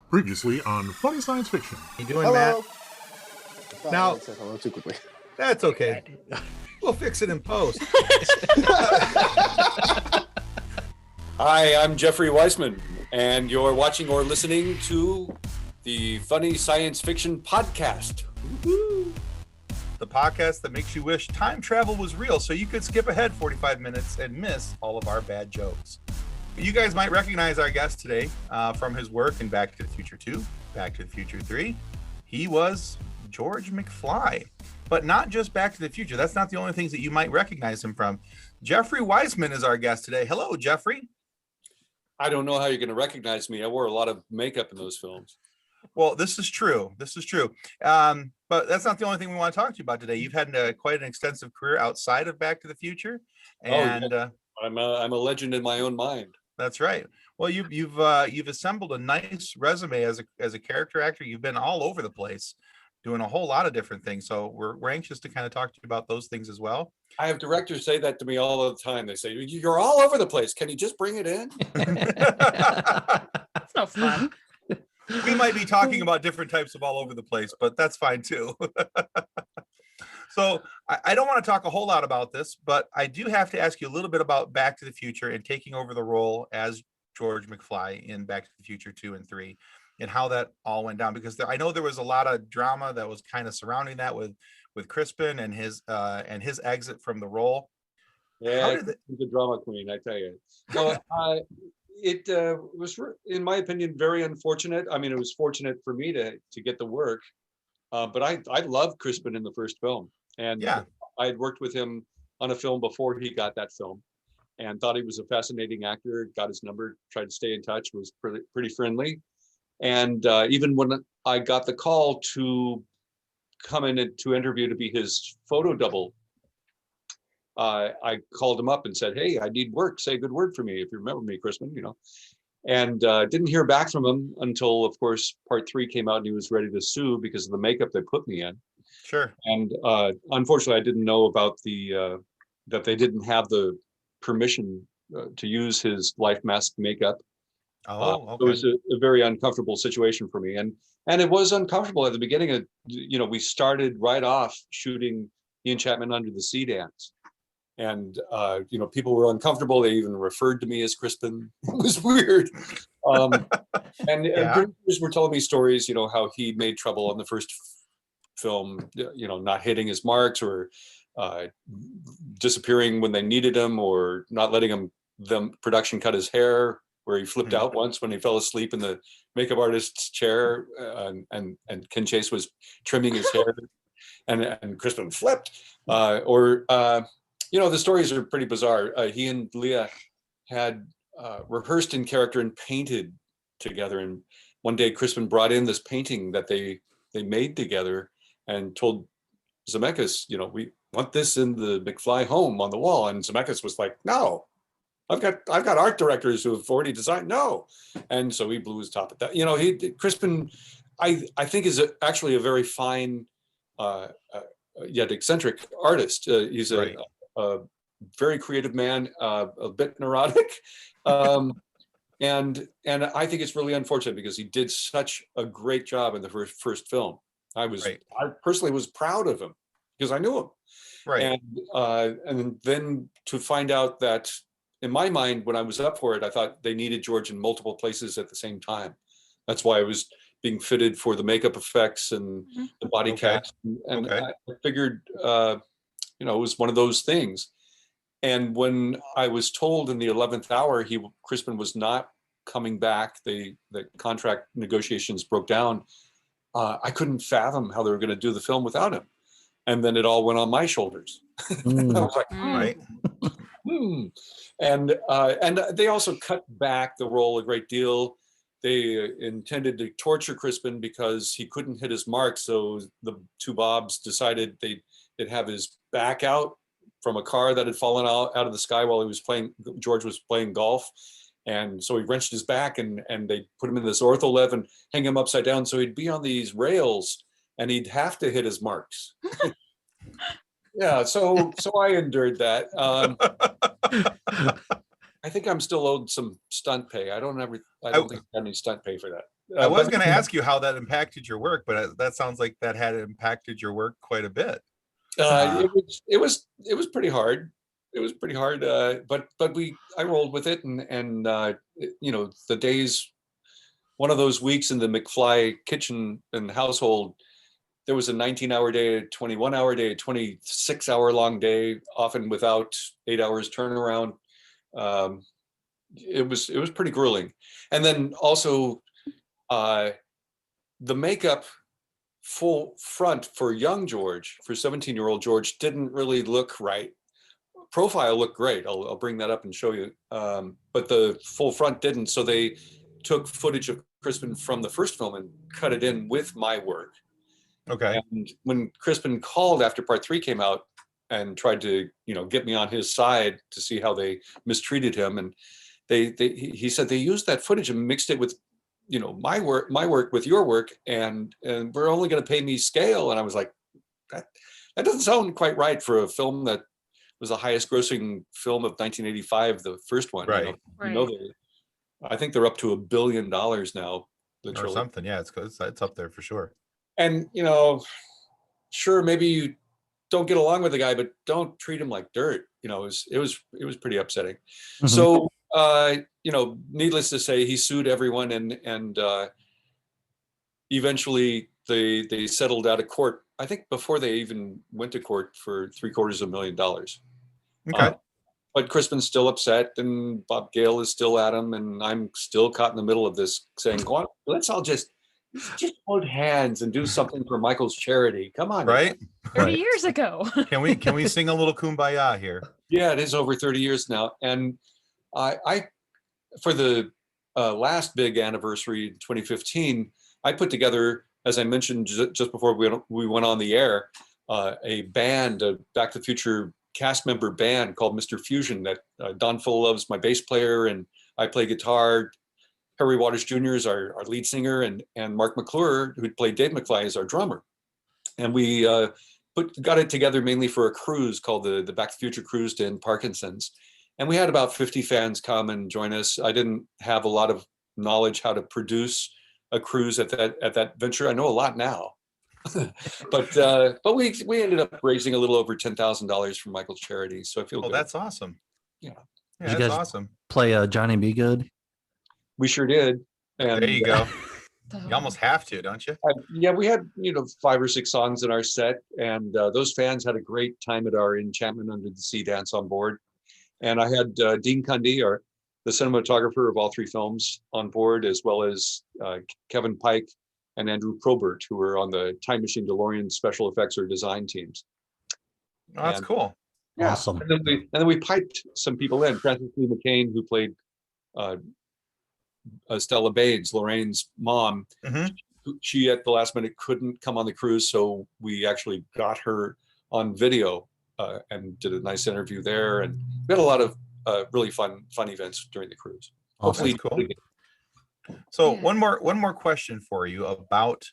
Previously on Funny Science Fiction. You doing, Hello. Matt? Now, I said hello too quickly. that's okay. We'll fix it in post. Hi, I'm Jeffrey Weissman, and you're watching or listening to the Funny Science Fiction Podcast. Woo-hoo. The podcast that makes you wish time travel was real so you could skip ahead 45 minutes and miss all of our bad jokes. You guys might recognize our guest today from his work in Back to the Future 2, Back to the Future 3. He was George McFly, but not just Back to the Future. That's not the only things that you might recognize him from. Jeffrey Weissman is our guest today. Hello, Jeffrey. I don't know how you're going to recognize me. I wore a lot of makeup in those films. Well, this is true. But that's not the only thing we want to talk to you about today. You've had quite an extensive career outside of Back to the Future, and yeah. I'm a legend in my own mind. That's right. Well, you've assembled a nice resume as a character actor. You've been all over the place, doing a whole lot of different things. So we're anxious to kind of talk to you about those things as well. I have directors say that to me all the time. They say, "You're all over the place. Can you just bring it in?" That's not fun. We might be talking about different types of all over the place, but that's fine too. So I don't want to talk a whole lot about this, but I do have to ask you a little bit about Back to the Future and taking over the role as George McFly in Back to the Future 2 and 3 and how that all went down, because I know there was a lot of drama that was kind of surrounding that with Crispin and his exit from the role. Yeah, the drama queen, I tell you. So it was, in my opinion, very unfortunate. I mean, it was fortunate for me to get the work, but I loved Crispin in the first film. And yeah, I had worked with him on a film before he got that film and thought he was a fascinating actor, got his number, tried to stay in touch, was pretty friendly. And even when I got the call to come in and to interview to be his photo double, I called him up and said, "Hey, I need work. Say a good word for me if you remember me, Crispin," And didn't hear back from him until, of course, part 3 came out and he was ready to sue because of the makeup they put me in. Sure. And unfortunately, I didn't know about that they didn't have the permission to use his life mask makeup. Oh, okay. It was a very uncomfortable situation for me, and it was uncomfortable at the beginning. We started right off shooting Ian Chapman Under the Sea dance, and people were uncomfortable. They even referred to me as Crispin. It was weird. And producers were telling me stories, how he made trouble on the first film, not hitting his marks or disappearing when they needed him, or not letting the production cut his hair, where he flipped out once when he fell asleep in the makeup artist's chair, and Ken Chase was trimming his hair, and Crispin flipped, the stories are pretty bizarre. He and Leah had rehearsed in character and painted together. And one day Crispin brought in this painting that they made together and told Zemeckis, "We want this in the McFly home on the wall." And Zemeckis was like, "No, I've got art directors who have already designed." No. And so he blew his top at that. Crispin, I think, is actually a very fine, yet eccentric artist. He's a very creative man, a bit neurotic, and I think it's really unfortunate because he did such a great job in the first film. I personally was proud of him because I knew him, right? And then to find out that, in my mind, when I was up for it, I thought they needed George in multiple places at the same time. That's why I was being fitted for the makeup effects and the body cast, and I figured. It was one of those things. And when I was told in the 11th hour Crispin was not coming back, the contract negotiations broke down, I couldn't fathom how they were going to do the film without him. And then it all went on my shoulders. I was like, right. And they also cut back the role a great deal. They intended to torture Crispin because he couldn't hit his mark. So the two Bobs decided they'd have his back out from a car that had fallen out of the sky while George was playing golf. And so he wrenched his back and they put him in this ortholev and hang him upside down. So he'd be on these rails and he'd have to hit his marks. Yeah, so I endured that. I think I'm still owed some stunt pay. I don't think I got any stunt pay for that. I was going to ask you how that impacted your work, but that sounds like that had impacted your work quite a bit. It was pretty hard. It was pretty hard, but I rolled with it, and the days. One of those weeks in the McFly kitchen and household, there was a 19-hour day, a 21-hour day, a 26-hour long day, often without 8 hours turnaround. It was pretty grueling. And then also the makeup full front for young George, for 17-year-old George, didn't really look right. Profile looked great. I'll bring that up and show you. But the full front didn't. So they took footage of Crispin from the first film and cut it in with my work. Okay. And when Crispin called after part 3 came out and tried to, get me on his side to see how they mistreated him, and he said they used that footage and mixed it with, my work with your work, and we're only going to pay me scale. And I was like, that doesn't sound quite right for a film that was the highest grossing film of 1985, the first one. Right. I think they're up to $1 billion now, literally. Or something. Yeah, it's up there for sure. And sure, maybe you don't get along with the guy, but don't treat him like dirt. It was pretty upsetting. Mm-hmm. So needless to say, he sued everyone, and eventually they settled out of court. I think before they even went to court for $750,000. Okay. But Crispin's still upset, and Bob Gale is still at him, and I'm still caught in the middle of this, saying, let's all just hold hands and do something for Michael's charity. Come on. Right? 30 years ago. Can we sing a little kumbaya here? Yeah, it is over 30 years now. And I for the last big anniversary in 2015, I put together, as I mentioned just before we went on the air, a band, a Back to the Future cast member band called Mr. Fusion that Don Fullove's my bass player, and I play guitar. Harry Waters Jr. is our lead singer, and Mark McClure, who played Dave McFly, is our drummer. And we got it together mainly for a cruise called the Back to the Future Cruise to End Parkinson's. And we had about 50 fans come and join us. I didn't have a lot of knowledge how to produce a cruise at that venture. I know a lot now. but we ended up raising a little over $10,000 for Michael's charity. So I feel good. That's awesome. Yeah. Yeah, that's awesome. Play Johnny Be Good? We sure did. And there you go. You almost have to, don't you? Yeah, we had 5 or 6 songs in our set, and those fans had a great time at our Enchantment Under the Sea dance on board. And I had Dean Cundy, the cinematographer of all 3 films, on board, as well as Kevin Pike and Andrew Probert, who were on the Time Machine DeLorean special effects or design teams. Oh, that's cool. Yeah. Awesome. And then we piped some people in. Frances Lee McCain, who played Stella Baines, Lorraine's mom. Mm-hmm. She at the last minute couldn't come on the cruise, so we actually got her on video and did a nice interview there. And we had a lot of really fun events during the cruise. Hopefully, cool. So one more question for you about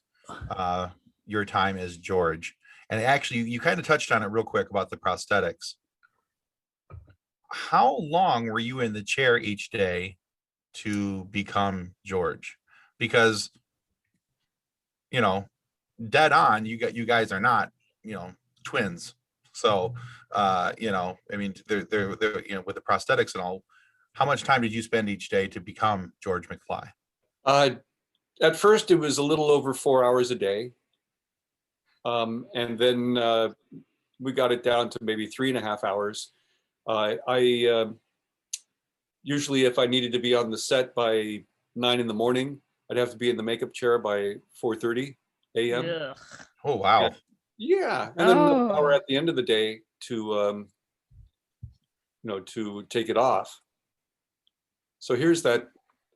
your time as George. And actually, you kind of touched on it real quick about the prosthetics. How long were you in the chair each day to become George? Because, dead on, you guys are not, twins. So, I mean, they're with the prosthetics and all. How much time did you spend each day to become George McFly? At first, it was a little over 4 hours a day. And then we got it down to maybe 3.5 hours. I usually, if I needed to be on the set by 9 in the morning, I'd have to be in the makeup chair by 4:30 a.m. Ugh. Oh, wow. Yeah. And then an hour at the end of the day to, to take it off. So here's that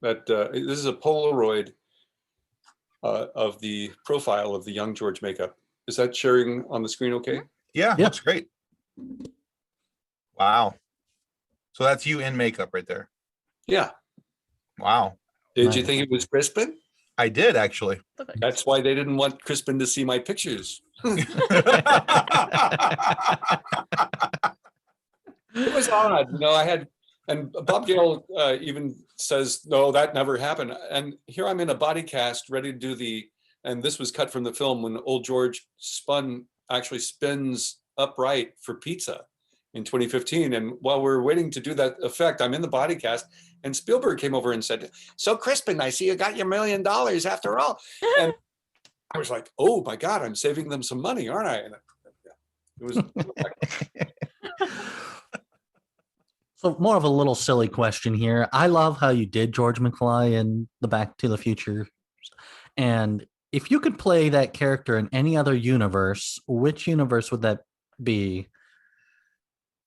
this is a Polaroid of the profile of the young George makeup. Is that sharing on the screen okay? Yeah, looks great. Wow. So that's you in makeup right there. Yeah. Wow. Did you think it was Crispin? I did, actually. That's why they didn't want Crispin to see my pictures. It was odd. I had And Bob Gale even says, no, that never happened. And here I'm in a body cast ready to do and this was cut from the film when old George actually spins upright for pizza in 2015. And while we're waiting to do that effect, I'm in the body cast, and Spielberg came over and said, so Crispin, I see you got your $1 million after all. And I was like, oh my God, I'm saving them some money, aren't I? And it was. So more of a little silly question here. I love how you did George McFly in the Back to the Future. And if you could play that character in any other universe, which universe would that be?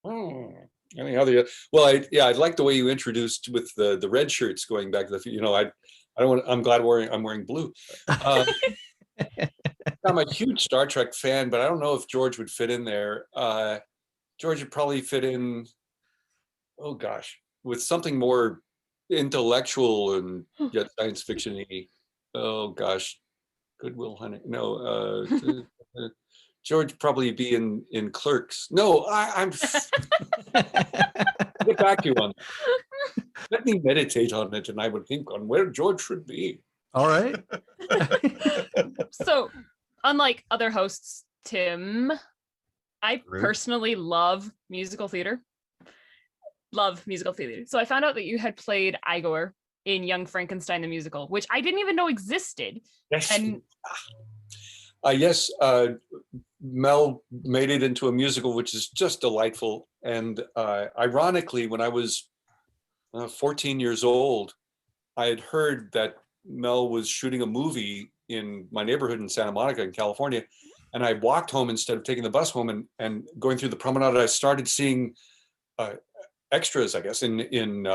Any other? Well, I like the way you introduced with the red shirts going back to the. I'm glad I'm wearing blue. I'm a huge Star Trek fan, but I don't know if George would fit in there. George would probably fit in. Oh gosh, with something more intellectual and yet science fiction-y. Oh gosh, Good Will Hunting. No, George probably be in Clerks. No, I'm. Get back to you on that. Let me meditate on it, and I would think on where George should be. All right. So, unlike other hosts, Tim, I personally love musical theater. So I found out that you had played Igor in Young Frankenstein the Musical, which I didn't even know existed. Yes. And yes, Mel made it into a musical, which is just delightful. And ironically, when I was 14 years old, I had heard that Mel was shooting a movie in my neighborhood in Santa Monica in California. And I walked home instead of taking the bus home, and going through the promenade, I started seeing extras, I guess, in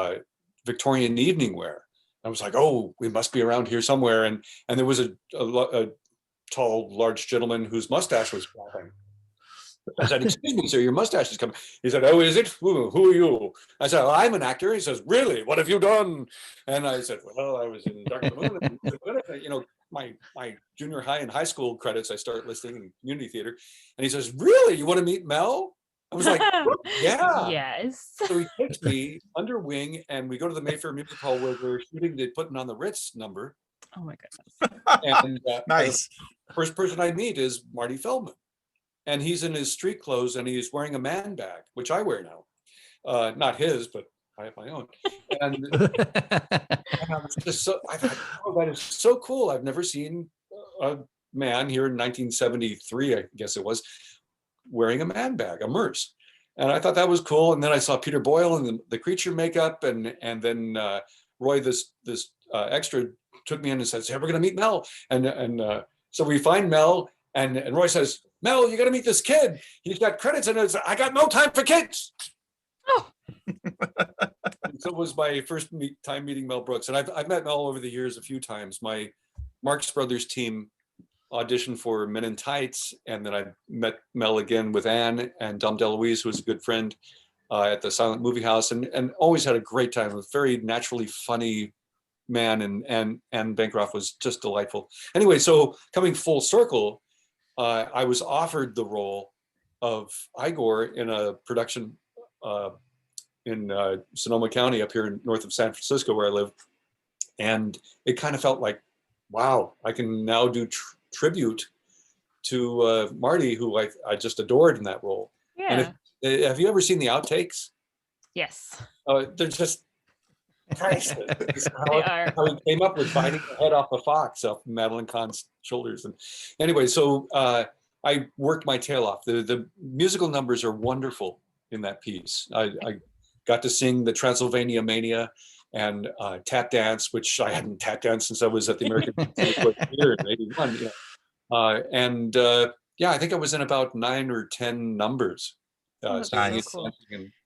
Victorian evening wear. I was like, oh, we must be around here somewhere. And there was a tall, large gentleman whose mustache was flapping. I said, excuse me, sir, your mustache is coming. He said, oh, is it? Who are you? I said, well, I'm an actor. He says, really? What have you done? And I said, well, I was in Dark of the Moon. You know, my junior high and high school credits, I started listing in community theater. And he says, really? You want to meet Mel? I was like, yeah. Yes. So he takes me under wing, and we go to the Mayfair Music Hall where they're shooting the Putting on the Ritz number. Oh my goodness. And nice. The first person I meet is Marty Feldman. And he's in his street clothes, and he's wearing a man bag, which I wear now. Not his, but I have my own. And I was just I thought, oh, that is so cool. I've never seen a man here in 1973, I guess it was, wearing a man bag, a Merce. And I thought that was cool. And then I saw Peter Boyle in the creature makeup, and then Roy, this extra, took me in and says, hey, we're going to meet Mel. And so we find Mel, and Roy says, Mel, you got to meet this kid. He's got credits, and I got no time for kids. Oh. So it was my first time meeting Mel Brooks. And I've met Mel over the years a few times. My Marx Brothers team auditioned for Men in Tights, and then I met Mel again with Anne and Dom DeLuise, who was a good friend, at the Silent Movie House, and always had a great time. A very naturally funny man, and Bancroft was just delightful. Anyway, so coming full circle, I was offered the role of Igor in a production in Sonoma County up here north of San Francisco, where I live. And it kind of felt like, wow, I can now do tribute to Marty, who I just adored in that role. Yeah. And have you ever seen the outtakes? Yes. They're just priceless. They are. How he came up with biting the head off a fox off Madeline Kahn's shoulders. And anyway, so I worked my tail off. The musical numbers are wonderful in that piece. I got to sing the Transylvania Mania and tap dance, which I hadn't tap danced since I was at the American Theater in '81. Yeah, I think I was in about 9 or 10 numbers, singing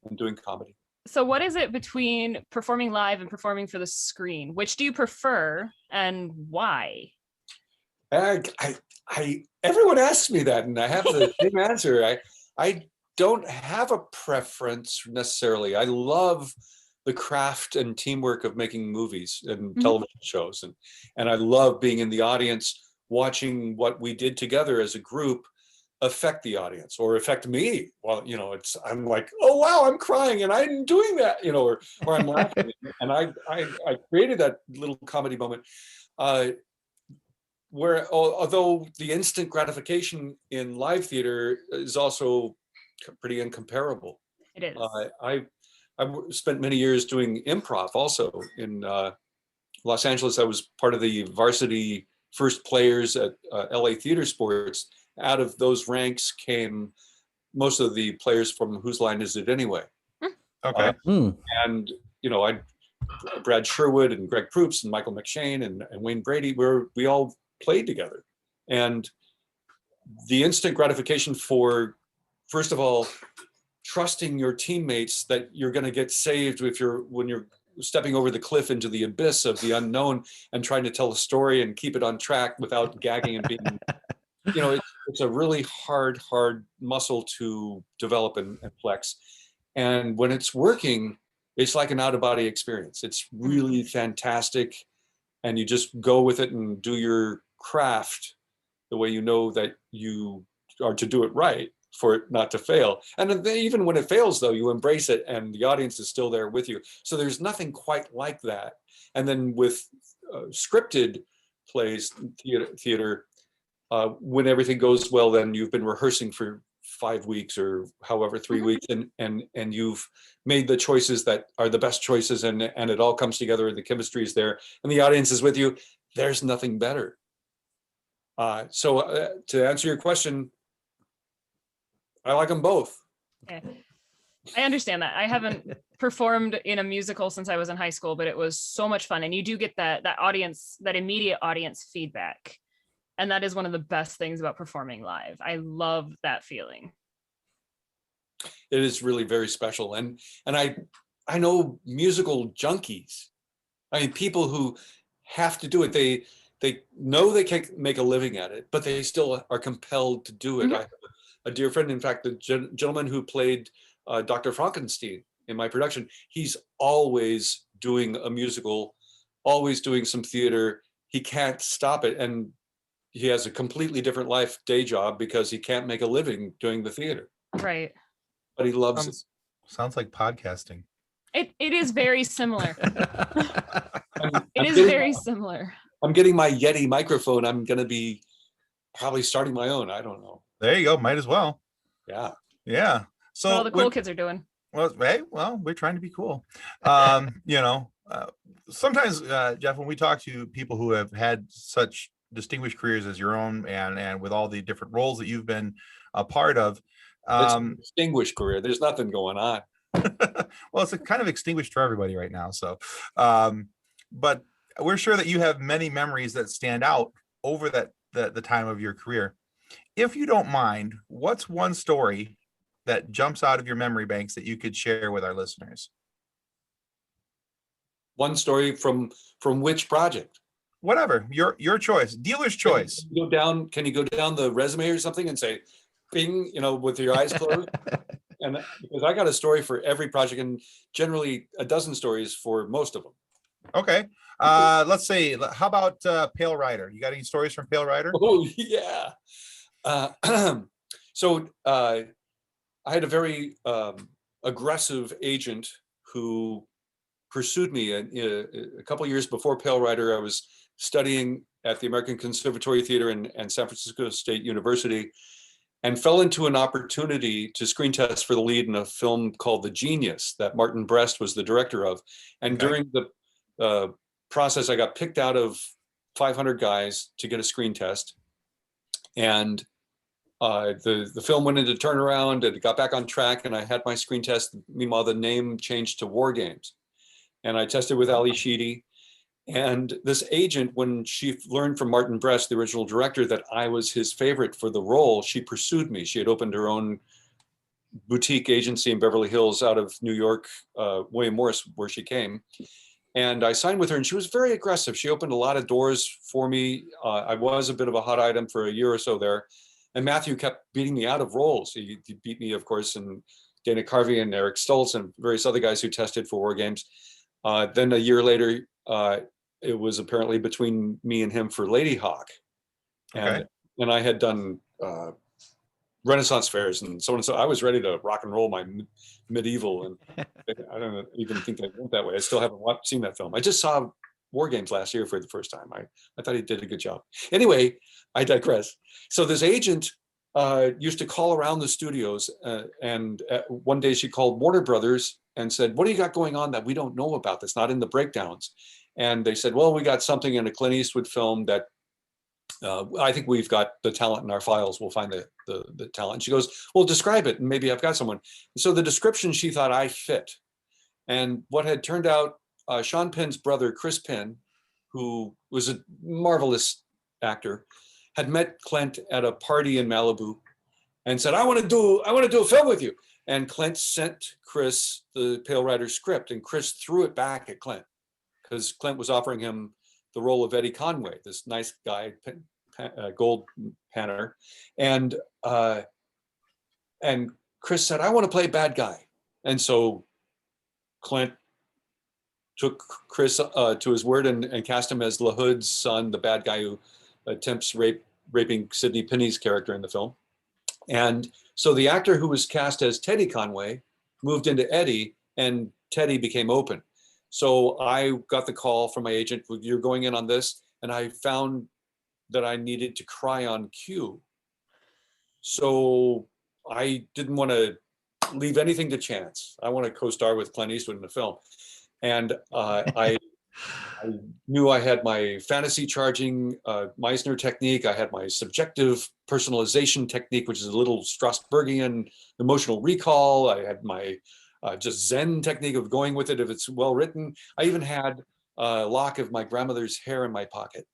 and doing comedy. So what is it between performing live and performing for the screen? Which do you prefer, and why? Everyone asks me that, and I have the same answer. I don't have a preference necessarily. I love the craft and teamwork of making movies and television shows, and I love being in the audience watching what we did together as a group affect the audience or affect me. Well, I'm like, oh wow, I'm crying and I'm doing that, or I'm laughing. And I created that little comedy moment where, although the instant gratification in live theater is also pretty incomparable. It is. I spent many years doing improv also in Los Angeles. I was part of the varsity first players at LA Theater Sports. Out of those ranks came most of the players from Whose Line Is It Anyway? Okay. And, Brad Sherwood and Greg Proops and Michael McShane and Wayne Brady, we all played together. And the instant gratification for, first of all, trusting your teammates that you're going to get saved when you're stepping over the cliff into the abyss of the unknown and trying to tell a story and keep it on track without gagging and being, it's a really hard muscle to develop and flex. And when it's working, it's like an out-of-body experience. It's really fantastic. And you just go with it and do your craft the way you know that you are to do it right for it not to fail. And then even when it fails, though, you embrace it and the audience is still there with you. So there's nothing quite like that. And then with scripted plays, theater, when everything goes well, then you've been rehearsing for 5 weeks or however 3 weeks, and you've made the choices that are the best choices, and it all comes together and the chemistry is there and the audience is with you. There's nothing better. So to answer your question, I like them both. Okay. I understand that. I haven't performed in a musical since I was in high school, but it was so much fun. And you do get that audience, that immediate audience feedback. And that is one of the best things about performing live. I love that feeling. It is really very special. And I know musical junkies. I mean, people who have to do it. They know they can't make a living at it, but they still are compelled to do it. I have a dear friend, in fact, the gentleman who played Dr. Frankenstein in my production, he's always doing a musical, always doing some theater. He can't stop it. And he has a completely different life, day job, because he can't make a living doing the theater. Right. But he loves it. Sounds like podcasting. It is very similar. It is very similar. I'm getting my Yeti microphone. I'm going to be probably starting my own. I don't know. There you go. Might as well. Yeah. Yeah. So all the cool kids are doing. Well, hey, we're trying to be cool. Sometimes, Jeff, when we talk to people who have had such distinguished careers as your own, and with all the different roles that you've been a part of, it's a distinguished career. There's nothing going on. Well, it's kind of extinguished for everybody right now. So, but we're sure that you have many memories that stand out over the time of your career. If you don't mind, what's one story that jumps out of your memory banks that you could share with our listeners? One story from which project? Whatever, your choice, dealer's choice. Can you go down the resume or something and say, bing, with your eyes closed? And because I got a story for every project, and generally a dozen stories for most of them. Okay. Let's see. How about Pale Rider? You got any stories from Pale Rider? Oh, yeah. So I had a very aggressive agent who pursued me. A couple of years before Pale Rider, I was studying at the American Conservatory Theater and San Francisco State University, and fell into an opportunity to screen test for the lead in a film called The Genius that Martin Brest was the director of. And during the process, I got picked out of 500 guys to get a screen test. And the film went into turnaround, and it got back on track, and I had my screen test. Meanwhile, the name changed to War Games. And I tested with Ali Sheedy. And this agent, when she learned from Martin Brest, the original director, that I was his favorite for the role, she pursued me. She had opened her own boutique agency in Beverly Hills out of New York, William Morris, where she came. And I signed with her, and she was very aggressive. She opened a lot of doors for me. I was a bit of a hot item for a year or so there. And Matthew kept beating me out of roles. He beat me, of course, and Dana Carvey and Eric Stoltz and various other guys who tested for War Games. Then a year later, it was apparently between me and him for Lady Hawk. And I had done Renaissance fairs and so on and so. I was ready to rock and roll my medieval, and I don't even think I went that way. I still haven't seen that film. I just saw War Games last year for the first time. I thought he did a good job. Anyway, I digress. So this agent used to call around the studios, and one day she called Warner Brothers and said, "What do you got going on that we don't know about that's not in the breakdowns?" And they said, "Well, we got something in a Clint Eastwood film that I think we've got the talent in our files. We'll find the talent." And she goes, "Well, describe it, and maybe I've got someone." And so the description, she thought I fit. And what had turned out, Sean Penn's brother, Chris Penn, who was a marvelous actor, had met Clint at a party in Malibu and said, I want to do a film with you." And Clint sent Chris the Pale Rider script, and Chris threw it back at Clint because Clint was offering him the role of Eddie Conway, this nice guy, gold panner. And Chris said, "I want to play bad guy." And so Clint took Chris to his word and cast him as LaHood's son, the bad guy who attempts raping Sidney Penny's character in the film. And so the actor who was cast as Teddy Conway moved into Eddie, and Teddy became open. So I got the call from my agent, "You're going in on this." And I found that I needed to cry on cue. So I didn't want to leave anything to chance. I want to co-star with Clint Eastwood in the film. And I knew I had my fantasy charging Meisner technique. I had my subjective personalization technique, which is a little Strasbergian emotional recall. I had my just Zen technique of going with it if it's well written. I even had a lock of my grandmother's hair in my pocket,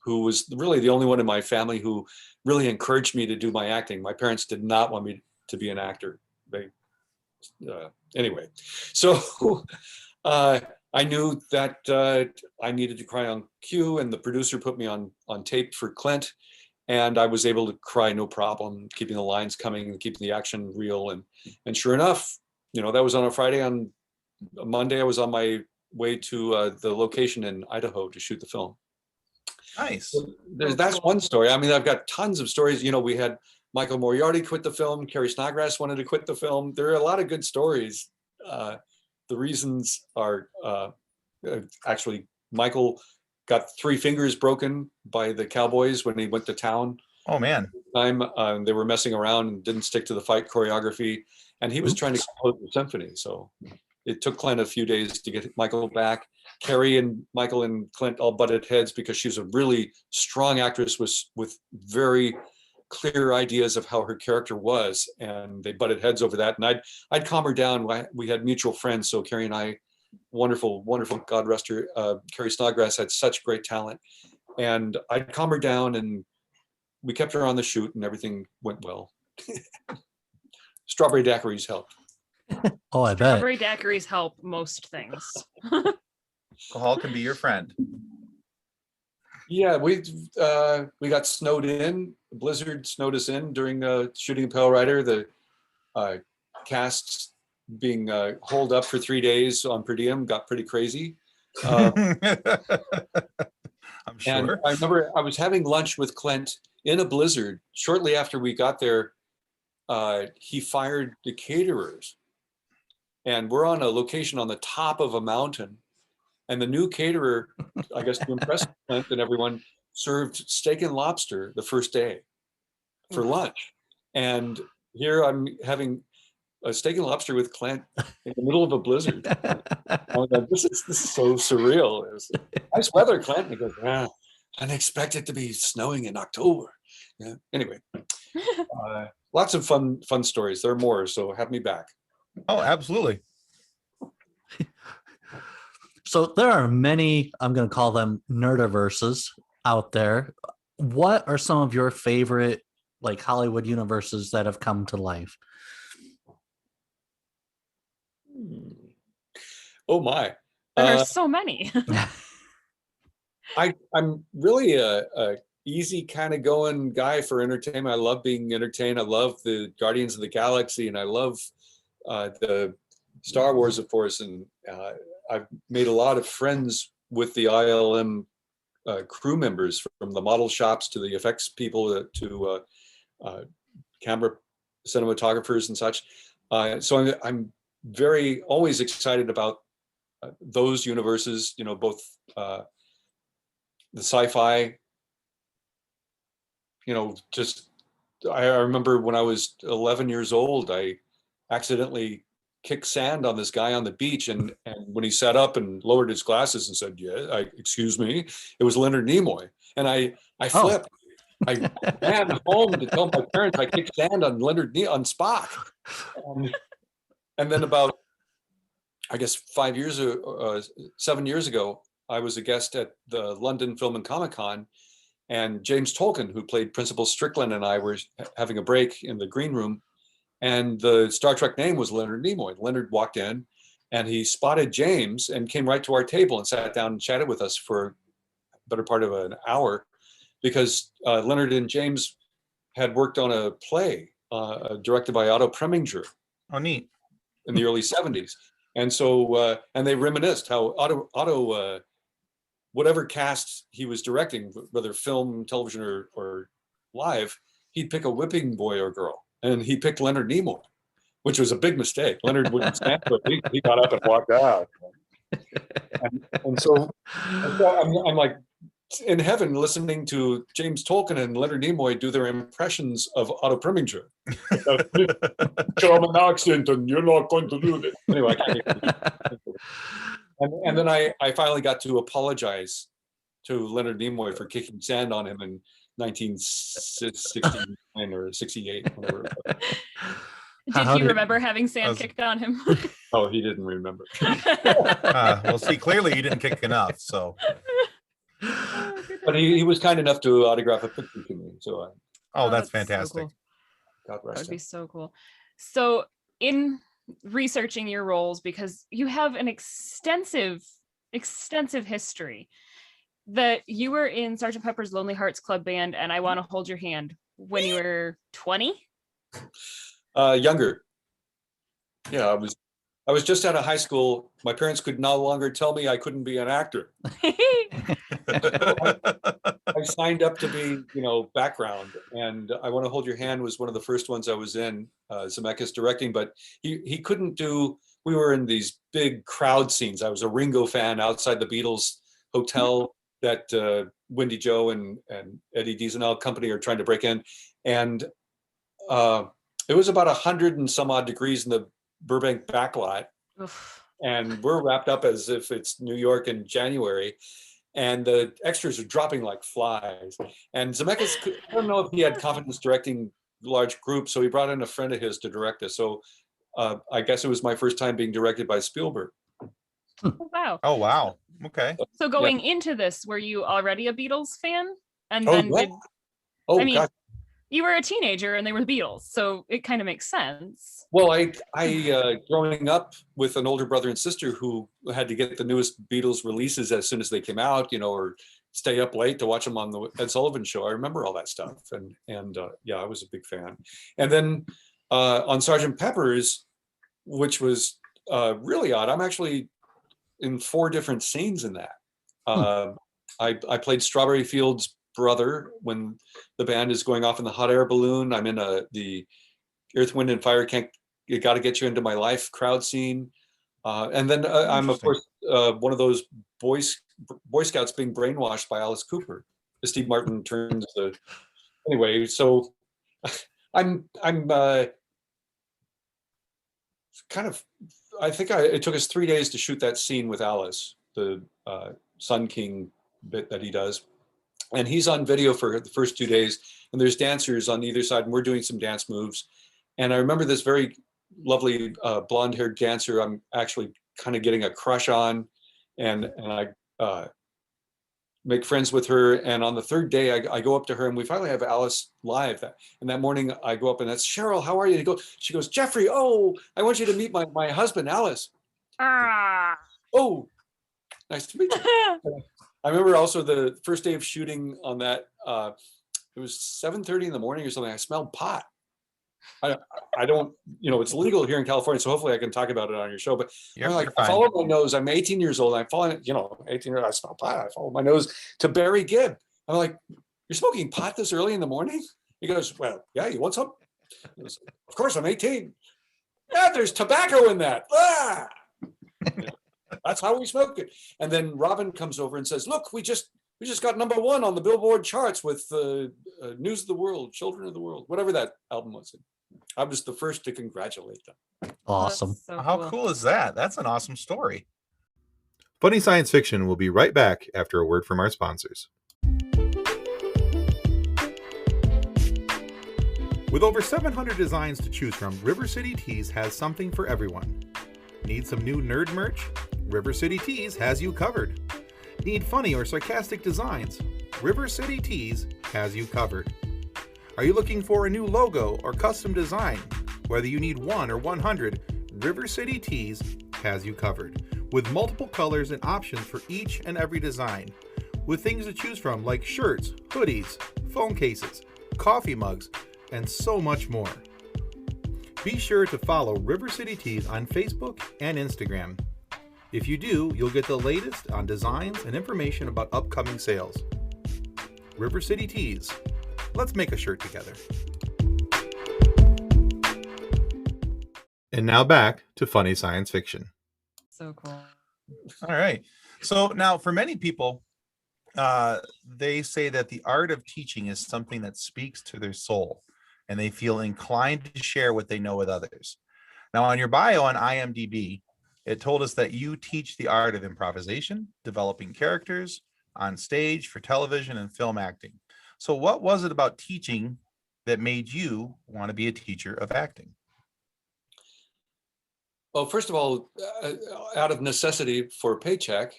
who was really the only one in my family who really encouraged me to do my acting. My parents did not want me to be an actor. Anyway, so I knew that I needed to cry on cue, and the producer put me on tape for Clint, and I was able to cry no problem, keeping the lines coming and keeping the action real. And sure enough, that was on a Friday. On a Monday, I was on my way to the location in Idaho to shoot the film. Nice. So that's one story. I mean, I've got tons of stories. We had Michael Moriarty quit the film. Carrie Snodgrass wanted to quit the film. There are a lot of good stories. The reasons are actually Michael got 3 fingers broken by the Cowboys when he went to town. Oh man! They were messing around and didn't stick to the fight choreography, and he was trying to compose the symphony. So it took Clint a few days to get Michael back. Carrie and Michael and Clint all butted heads because she's a really strong actress with very clear ideas of how her character was, and they butted heads over that. And I'd calm her down. We had mutual friends, so Carrie and I, wonderful, God rest her, Carrie Snodgrass had such great talent, and I'd calm her down, and we kept her on the shoot, and everything went well. Strawberry daiquiris helped. Oh, I bet. Strawberry daiquiris help most things. Alcohol can be your friend. Yeah, we got snowed in. The blizzard snowed us in during shooting of Pale Rider. The casts being holed up for 3 days on per diem got pretty crazy. I'm sure. And I remember I was having lunch with Clint in a blizzard. Shortly after we got there, he fired the caterers. And we're on a location on the top of a mountain. And the new caterer, I guess to impress Clint and everyone, served steak and lobster the first day for lunch. And here I'm having a steak and lobster with Clint in the middle of a blizzard. I'm like, this is so surreal. It was nice weather, Clint. And he goes, "Yeah, I didn't expect it to be snowing in October." Yeah. Anyway, lots of fun stories. There are more, so have me back. Oh, absolutely. So there are many, I'm going to call them nerdiverses out there. What are some of your favorite Hollywood universes that have come to life? Oh my. There are so many. I'm really a easy kind of going guy for entertainment. I love being entertained. I love the Guardians of the Galaxy, and I love the Star Wars, of course, and I've made a lot of friends with the ILM crew members, from the model shops to the effects people to camera cinematographers and such. So I'm very always excited about those universes, both the sci-fi, just, I remember when I was 11 years old, I accidentally kicked sand on this guy on the beach, and when he sat up and lowered his glasses and said, "Yeah, excuse me," it was Leonard Nimoy, and I flipped. I ran home to tell my parents I kicked sand on on Spock, and then about, I guess 7 years ago, I was a guest at the London Film and Comic Con, and James Tolkien, who played Principal Strickland, and I were having a break in the green room, and the Star Trek name was Leonard Nimoy. Leonard walked in, and he spotted James and came right to our table and sat down and chatted with us for a better part of an hour, because Leonard and James had worked on a play directed by Otto Preminger. Oh, neat. In the early 70s. And so, and they reminisced how Otto, whatever cast he was directing, whether film, television, or live, he'd pick a whipping boy or girl. And he picked Leonard Nimoy, which was a big mistake. Leonard wouldn't stand for it. He got up and walked out. And so I'm like in heaven listening to James Tolkien and Leonard Nimoy do their impressions of Otto Preminger. German accent, and you're not going to do this. Anyway, and then I finally got to apologize to Leonard Nimoy for kicking sand on him in 1969 or 68, whatever. Did he remember having sand kicked on him? Oh, he didn't remember. Well, see, clearly you didn't kick enough, so. But he was kind enough to autograph a picture to me. So that's fantastic. So cool. God rest That would him. be so cool. So in researching your roles, because you have an extensive history, that you were in Sgt. Pepper's Lonely Hearts Club Band and I Want to Hold Your Hand when you were 20? Younger. Yeah, I was just out of high school. My parents could no longer tell me I couldn't be an actor. I signed up to be, background, and I Want to Hold Your Hand was one of the first ones I was in, Zemeckis directing, but he couldn't do, we were in these big crowd scenes. I was a Ringo fan outside the Beatles hotel that Wendy Joe and Eddie Deason company are trying to break in. And it was about 100 and some odd degrees in the Burbank backlot. Oof. And we're wrapped up as if it's New York in January. And the extras are dropping like flies. And Zemeckis, I don't know if he had confidence directing large groups, so he brought in a friend of his to direct us. So I guess it was my first time being directed by Spielberg. Oh, wow. Oh, wow. Okay. So going into this, were you already a Beatles fan? And Oh, then yeah. Oh, I mean, God. you were a teenager and they were the Beatles, so it kind of makes sense. Well, I growing up with an older brother and sister who had to get the newest Beatles releases as soon as they came out, or stay up late to watch them on the Ed Sullivan Show. I remember all that stuff, and yeah, I was a big fan. And then on Sgt. Pepper's, which was really odd. I'm actually in 4 different scenes in that. I played Strawberry Fields' brother when the band is going off in the hot air balloon. I'm in the Earth, Wind, and Fire Got to Get You Into My Life crowd scene. And then I'm, of course, one of those Boy Scouts being brainwashed by Alice Cooper. Steve Martin turns the... Anyway, so I'm kind of... I think it took us 3 days to shoot that scene with Alice, the Sun King bit that he does. And he's on video for the first 2 days, and there's dancers on either side, and we're doing some dance moves. And I remember this very lovely blonde-haired dancer I'm actually kind of getting a crush on, and I make friends with her. And on the 3rd day, I go up to her, and we finally have Alice live. And that morning, I go up, and that's Cheryl. How are you? She goes, Jeffrey. Oh, I want you to meet my husband, Alice. Oh, nice to meet you. I remember also the first day of shooting on that. It was 7:30 in the morning or something. I smelled pot. I don't, it's legal here in California, so hopefully I can talk about it on your show. But I followed my nose. I'm 18 years old. I'm following, 18 years old. I smell pot. I followed my nose to Barry Gibb. I'm like, you're smoking pot this early in the morning? He goes, well, yeah, you want some? Of course, I'm 18. Yeah, there's tobacco in that. Ah! That's how we smoke it. And then Robin comes over and says, look, we just got #1 on the Billboard charts with News of the World, Children of the World, whatever that album was. I was the first to congratulate them. Awesome. So How cool is that? That's an awesome story. Funny Science Fiction will be right back after a word from our sponsors. With over 700 designs to choose from, River City Tees has something for everyone. Need some new nerd merch? River City Tees has you covered. Need funny or sarcastic designs? River City Tees has you covered. Are you looking for a new logo or custom design? Whether you need 1 or 100, River City Tees has you covered. With multiple colors and options for each and every design. With things to choose from like shirts, hoodies, phone cases, coffee mugs, and so much more. Be sure to follow River City Tees on Facebook and Instagram. If you do, you'll get the latest on designs and information about upcoming sales. River City Tees. Let's make a shirt together. And now back to Funny Science Fiction. So cool. All right. So now for many people, they say that the art of teaching is something that speaks to their soul, and they feel inclined to share what they know with others. Now, on your bio on IMDb, it told us that you teach the art of improvisation, developing characters on stage for television and film acting. So what was it about teaching that made you want to be a teacher of acting? Well, first of all, out of necessity for a paycheck,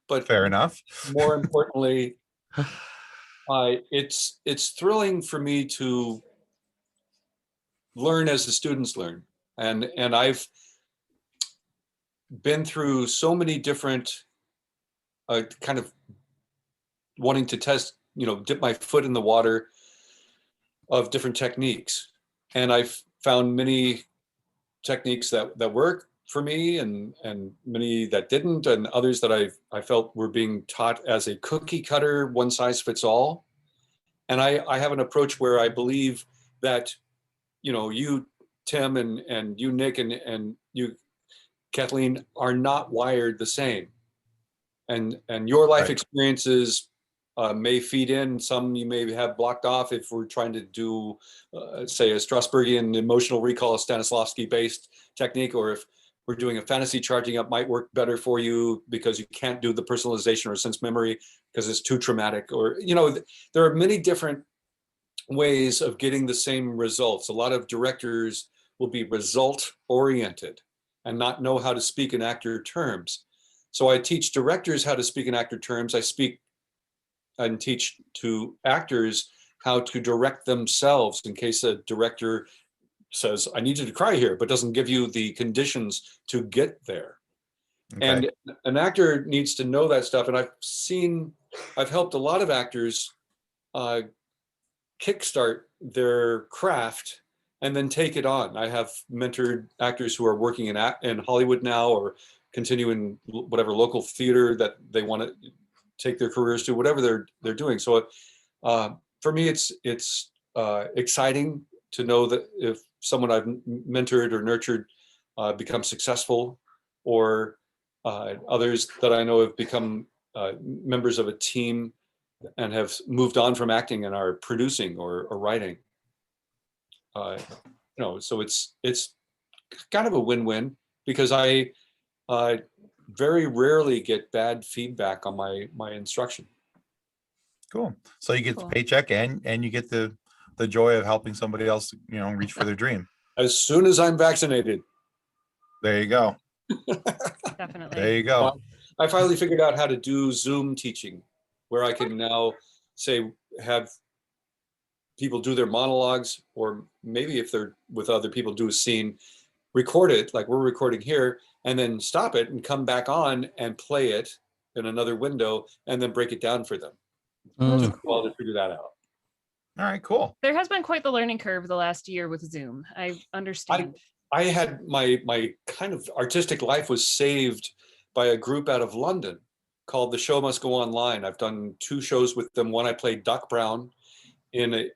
but fair enough. More importantly, it's thrilling for me to learn as the students learn, and I've been through so many different kind of wanting to test, dip my foot in the water of different techniques, and I've found many techniques that work for me, and many that didn't, and others that I felt were being taught as a cookie cutter, one size fits all. And I have an approach where I believe that, you, Tim, and you, Nick, and you, Kathleen, are not wired the same. And your life experiences may feed in. Some you may have blocked off if we're trying to do, say, a Strasbergian emotional recall, Stanislavski-based technique, or if we're doing a fantasy charging up might work better for you because you can't do the personalization or sense memory because it's too traumatic, or, there are many different ways of getting the same results. A lot of directors will be result oriented and not know how to speak in actor terms. So I teach directors how to speak in actor terms. I speak and teach to actors how to direct themselves in case a director says, I need you to cry here, but doesn't give you the conditions to get there. Okay. And an actor needs to know that stuff. And I've helped a lot of actors kickstart their craft and then take it on. I have mentored actors who are working in Hollywood now, or continue in whatever local theater that they want to take their careers to, whatever they're doing. So for me, it's exciting to know that if someone I've mentored or nurtured becomes successful, or others that I know have become members of a team and have moved on from acting and are producing or writing. So it's kind of a win-win, because I very rarely get bad feedback on my instruction. Cool. So you get the paycheck and you get the joy of helping somebody else, reach for their dream. As soon as I'm vaccinated. There you go. Definitely. There you go. I finally figured out how to do Zoom teaching, where I can now have people do their monologues, or maybe if they're with other people, do a scene, record it like we're recording here, and then stop it and come back on and play it in another window, and then break it down for them. Just while to figure that out. All right, cool. There has been quite the learning curve the last year with Zoom. I understand. I had my kind of artistic life was saved by a group out of London called The Show Must Go Online. I've done 2 shows with them. One, I played Doc Brown in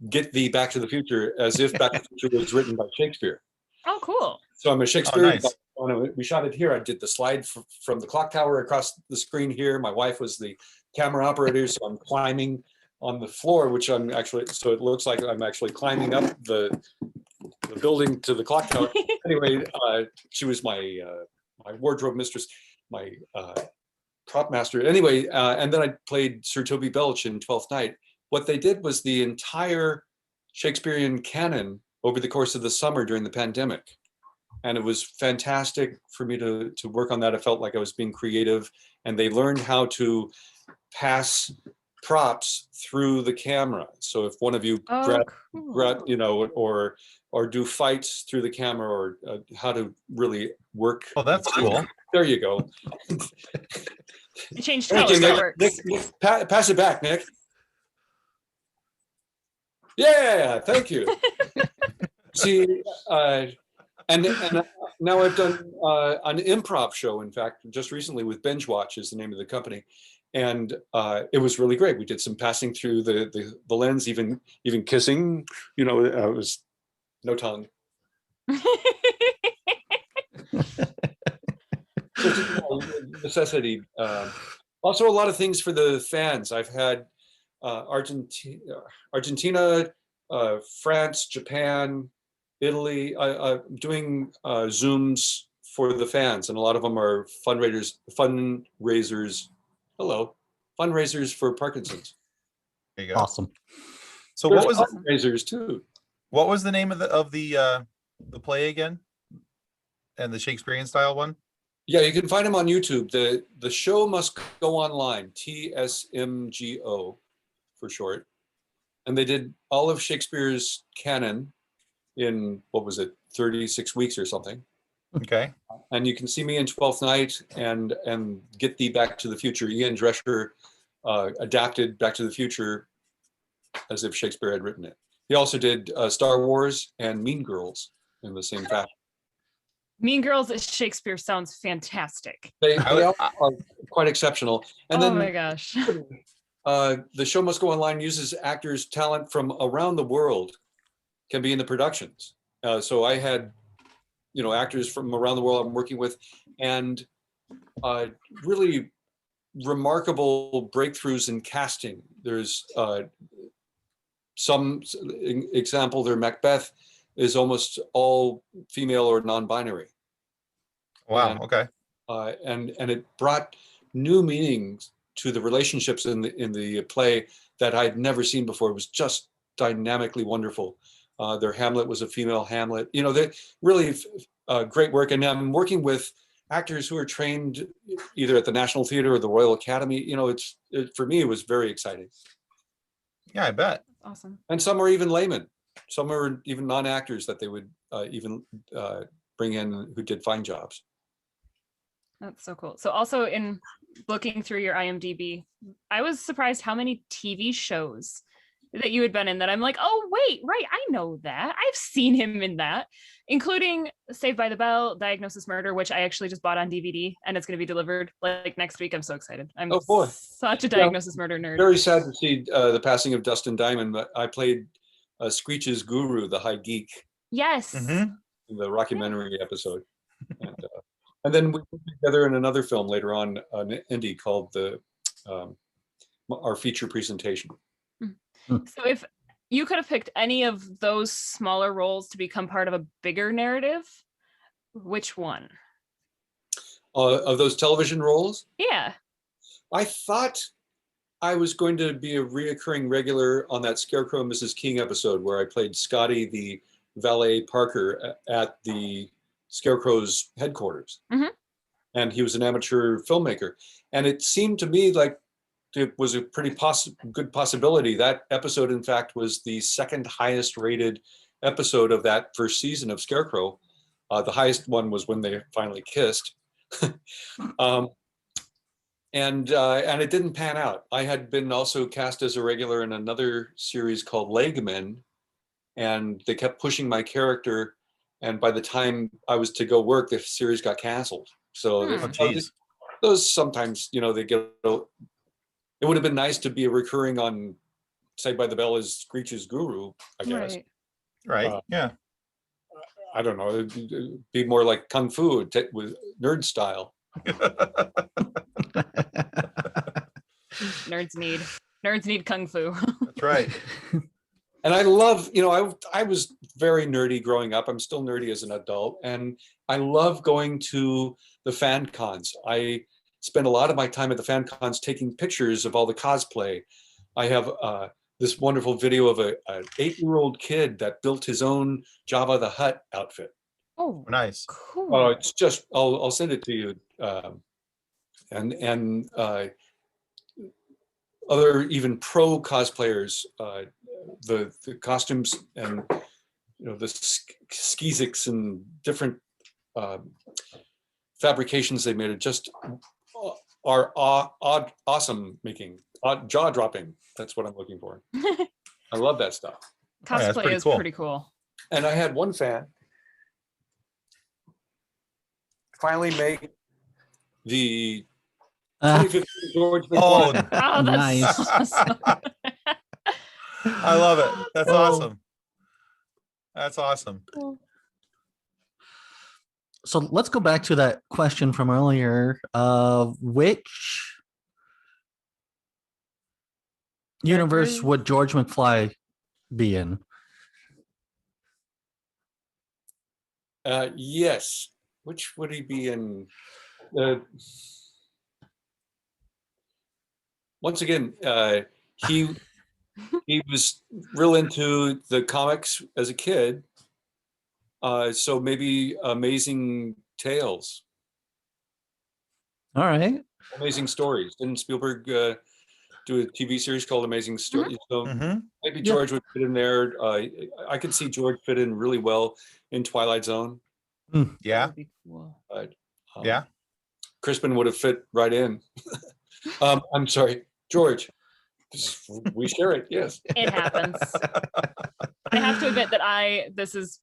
Get Thee Back to the Future as if Back to the Future was written by Shakespeare. Oh, cool. So I'm a Shakespearean. Oh, nice. We shot it here. I did the slide from the clock tower across the screen here. My wife was the camera operator, so I'm climbing on the floor, which I'm actually, so it looks like I'm actually climbing up the building to the clock tower. Anyway, she was my wardrobe mistress, my prop master. Anyway, and then I played Sir Toby Belch in Twelfth Night. What they did was the entire Shakespearean canon over the course of the summer during the pandemic. And it was fantastic for me to work on that. I felt like I was being creative, and they learned how to pass props through the camera. So if one of you grab, you know, or do fights through the camera, or how to really work. Oh, that's cool. There you go. You changed colors. Nick, pass it back, Nick. Yeah, thank you. See, and now I've done an improv show, in fact, just recently with Binge Watch is the name of the company. And it was really great. We did some passing through the lens, even kissing, you know, it was no tongue. So, necessity. Also a lot of things for the fans. I've had Argentina, France, Japan, Italy, doing Zooms for the fans, and a lot of them are fundraisers. Hello, fundraisers for Parkinson's. There you go. Awesome. So There's what was fundraisers too? What was the name of the play again? And the Shakespearean style one? Yeah, you can find them on YouTube. The show must go online. TSMGO for short. And they did all of Shakespeare's canon in, what was it, 36 weeks or something. Okay. And you can see me in Twelfth Night and Get Thee Back to the Future. Ian Drescher adapted Back to the Future as if Shakespeare had written it. He also did Star Wars and Mean Girls in the same fashion. Mean Girls as Shakespeare sounds fantastic. They are quite exceptional. And then, my gosh. The show must go online uses actors' talent from around the world, can be in the productions. So I had, you know, actors from around the world I'm working with, and really remarkable breakthroughs in casting. There's some example there, Macbeth is almost all female or non-binary. Wow. And, okay. And it brought new meanings to the relationships in the play that I'd never seen before. It was just dynamically wonderful. Their Hamlet was a female Hamlet. You know, they really great work. And I'm working with actors who are trained either at the National Theatre or the Royal Academy. You know, for me, it was very exciting. Yeah, I bet. Awesome. And some are even laymen. Some are even non-actors that they would even bring in who did fine jobs. That's so cool. So also in looking through your IMDb, I was surprised how many TV shows that you had been in that I'm like, oh, wait, right. I know that. I've seen him in that, including Saved by the Bell, Diagnosis Murder, which I actually just bought on DVD and it's going to be delivered like next week. I'm so excited. I'm such a Diagnosis Murder nerd. Very sad to see the passing of Dustin Diamond, but I played Screech's guru, the high geek. Yes. Mm-hmm. In the rockumentary episode. And then we put together in another film later on, an indie called our feature presentation. So if you could have picked any of those smaller roles to become part of a bigger narrative, which one? Of those television roles? Yeah. I thought I was going to be a reoccurring regular on that Scarecrow and Mrs. King episode where I played Scotty, the valet Parker, at the Scarecrow's headquarters. Mm-hmm. And he was an amateur filmmaker. And it seemed to me like it was a pretty good possibility. That episode, in fact, was the second highest rated episode of that first season of Scarecrow. The highest one was when they finally kissed. And it didn't pan out. I had been also cast as a regular in another series called Legmen, and they kept pushing my character. And by the time I was to go work, the series got canceled. So those sometimes, you know, they get. It would have been nice to be recurring on Saved by the Bell is Screech's guru, I guess. Right. Yeah. I don't know. It'd be more like kung fu with nerd style. Nerds need kung fu. That's right. And I love, you know, I was very nerdy growing up. I'm still nerdy as an adult, and I love going to the fan cons. I spend a lot of my time at the fan cons taking pictures of all the cosplay. I have this wonderful video of an 8-year-old kid that built his own Jabba the Hutt outfit. Oh, Nice. Cool. Oh, it's just, I'll send it to you. And other even pro cosplayers, the costumes and, you know, the skeezicks and different fabrications they made are awesome making, jaw dropping. That's what I'm looking for. I love that stuff. Cosplay is pretty cool. And I had one fan finally make the 2015 George McFly. Oh, that's nice. awesome. I love it. That's awesome. That's awesome. So let's go back to that question from earlier. Which universe would George McFly be in? Yes. Which would he be in? Once again, he was real into the comics as a kid. So maybe Amazing Tales. All right. Amazing Stories. Didn't Spielberg do a TV series called Amazing Stories? So maybe George would fit in there. I could see George fit in really well in Twilight Zone. Yeah. Cool. Yeah. Crispin would have fit right in. I'm sorry, George. We share it. Yes. It happens. I have to admit that this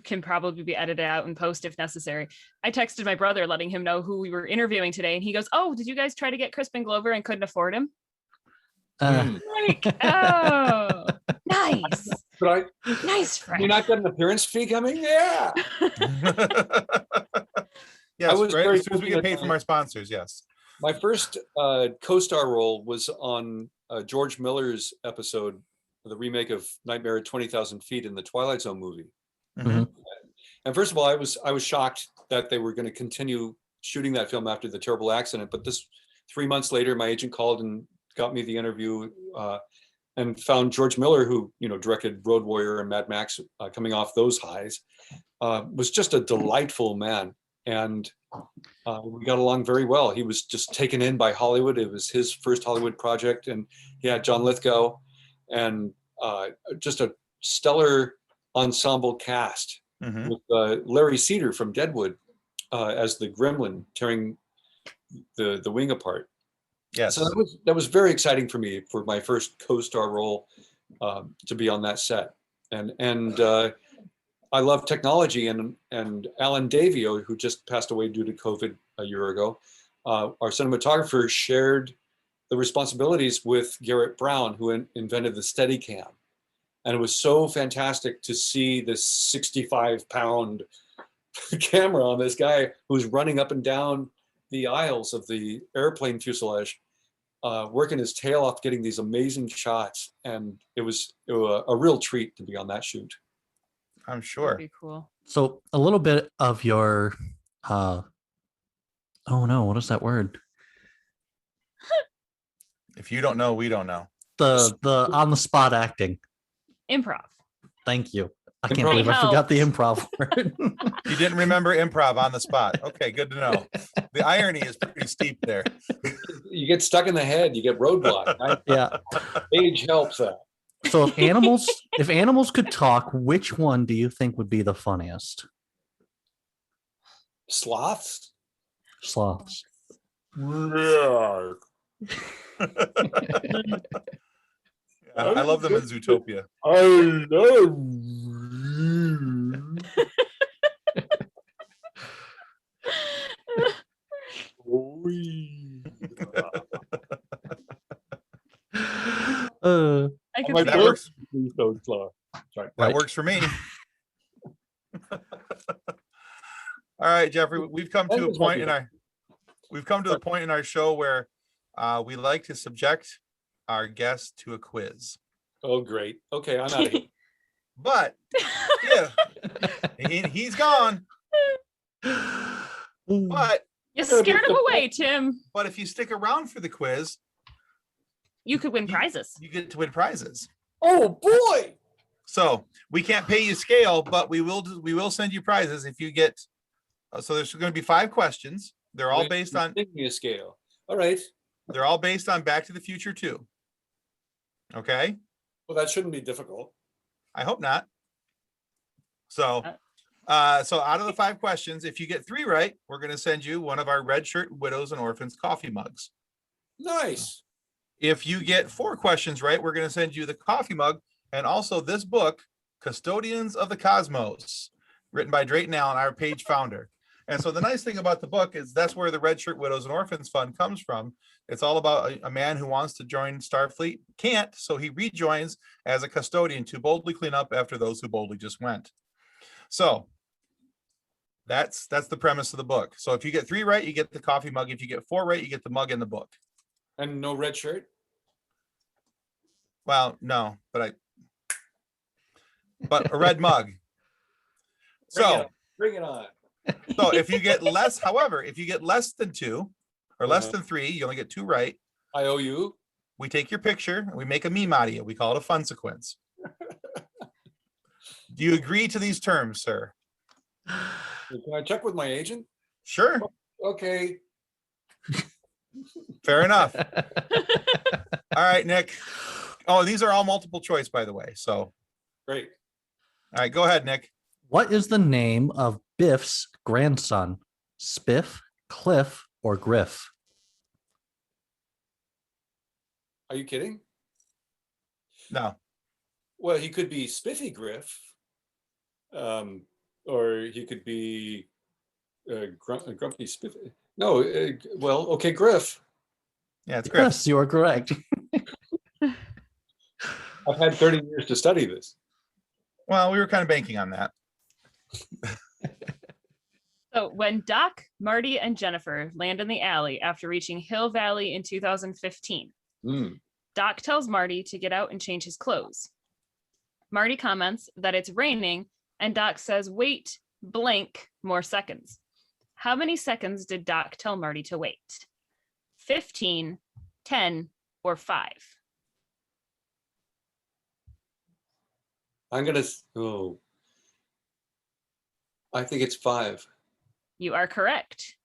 can probably be edited out and post if necessary. I texted my brother letting him know who we were interviewing today, and he goes, "Oh, did you guys try to get Crispin Glover and couldn't afford him?" Like, oh, nice. But Nice friend. You're not got an appearance fee coming? Yeah. Yes, was right. very As soon as we get paid from our sponsors, yes. My first co-star role was on George Miller's episode, the remake of Nightmare at 20,000 Feet in the Twilight Zone movie. And first of all, I was shocked that they were going to continue shooting that film after the terrible accident. But 3 months later, my agent called and got me the interview and found George Miller, who, you know, directed Road Warrior and Mad Max, coming off those highs, was just a delightful man. And we got along very well. He was just taken in by Hollywood. It was his first Hollywood project, and he had John Lithgow and just a stellar ensemble cast with Larry Cedar from Deadwood as the gremlin tearing the wing apart. Yes. So that was very exciting for me for my first co-star role to be on that set. And I love technology, and Alan Davio, who just passed away due to COVID a year ago, our cinematographer, shared the responsibilities with Garrett Brown, who invented the Steadicam. And it was so fantastic to see this 65-pound camera on this guy who's running up and down the aisles of the airplane fuselage, working his tail off, getting these amazing shots. And it was a real treat to be on that shoot. I'm sure. That'd be cool. So a little bit of your, oh no, what is that word? If you don't know, we don't know. The on the spot acting. Improv. Thank you. I can't Improv. believe I forgot the improv word. You didn't remember improv on the spot. Okay, good to know. The irony is pretty steep there. You get stuck in the head, you get roadblocked. Right? Yeah. Age helps that. So if animals could talk, which one do you think would be the funniest? Sloths? Sloths. Yeah, I love them in Zootopia. I love. I can Well, see that it. works. Sorry. That works for me. All right, Jeffrey, we've come to a point in the point in our show where we like to subject our guests to a quiz. Oh, great. Okay, I'm out of here. But yeah, he's gone. But You scared him away, Tim. but if you stick around for the quiz, You could win prizes. you get to win prizes. Oh boy! So we can't pay you scale, but we will send you prizes if you get. So there's going to be 5 questions. They're all based on a scale. All right. They're all based on Back to the Future 2. Okay. Well, that shouldn't be difficult. I hope not. So, so out of the 5 questions, if you get 3 right, we're going to send you one of our Red Shirt Widows and Orphans coffee mugs. Nice. If you get 4 questions right, we're going to send you the coffee mug and also this book, Custodians of the Cosmos, written by Drayton Allen, our page founder. And so the nice thing about the book is that's where the Red Shirt Widows and Orphans Fund comes from. It's all about a man who wants to join Starfleet, can't, so he rejoins as a custodian to boldly clean up after those who boldly just went. So that's the premise of the book. So if you get 3 right, you get the coffee mug. If you get 4 right, you get the mug and the book. And no red shirt? Well, no, but a red mug. Bring it on. So if you get less, however, if you get less than 2 or less than 3, you only get 2 right. I owe you. We take your picture and we make a meme out of you. We call it a fun sequence. Do you agree to these terms, sir? Can I check with my agent? Sure. Okay. Fair enough. All right, Nick. Oh, these are all multiple choice, by the way. So Great. all right, go ahead, Nick. What is the name of Biff's grandson? Spiff, Cliff, or Griff? Are you kidding? No. Well, he could be Spiffy Griff, or he could be Grumpy Spiffy. No, well, okay, Griff. Yeah, it's Griff. Yes, you are correct. I've had 30 years to study this. Well, we were kind of banking on that. So when Doc, Marty, and Jennifer land in the alley after reaching Hill Valley in 2015, Doc tells Marty to get out and change his clothes. Marty comments that it's raining, and Doc says, wait, blank more seconds. How many seconds did Doc tell Marty to wait? 15, 10, or 5? I'm going to, I think it's 5. You are correct.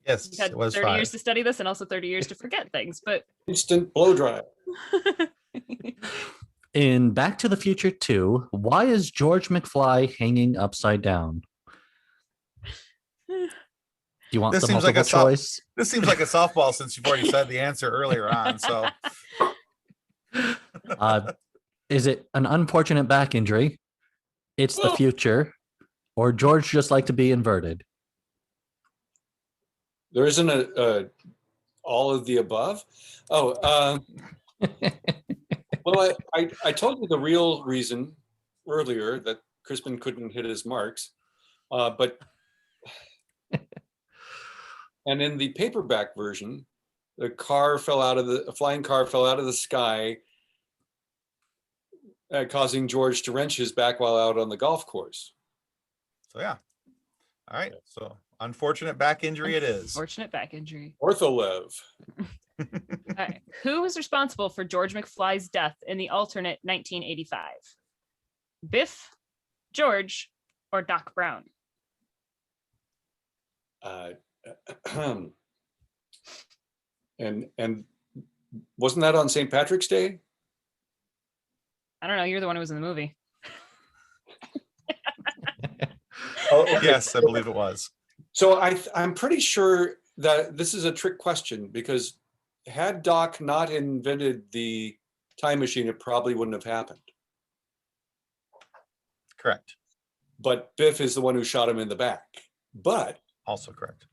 Yes, You've had it was 30 5. years to study this and also 30 years to forget things, but Instant blow dry. In Back to the Future 2, why is George McFly hanging upside down? Do you want This the seems like multiple choice? This seems like a softball since you've already said the answer earlier on. So Is it an unfortunate back injury? It's the future, or George just like to be inverted? There isn't a all of the above. Oh, well, I told you the real reason earlier that Crispin couldn't hit his marks, but and in the paperback version, a flying car fell out of the sky, causing George to wrench his back while out on the golf course. So yeah. All right. So unfortunate back injury it is. Unfortunate back injury. Ortholev. All right. Who was responsible for George McFly's death in the alternate 1985? Biff, George, or Doc Brown? And wasn't that on St. Patrick's Day? I don't know. You're the one who was in the movie. Oh, yes, I believe it was. So I'm pretty sure that this is a trick question, because had Doc not invented the time machine, it probably wouldn't have happened. Correct. But Biff is the one who shot him in the back. But also correct.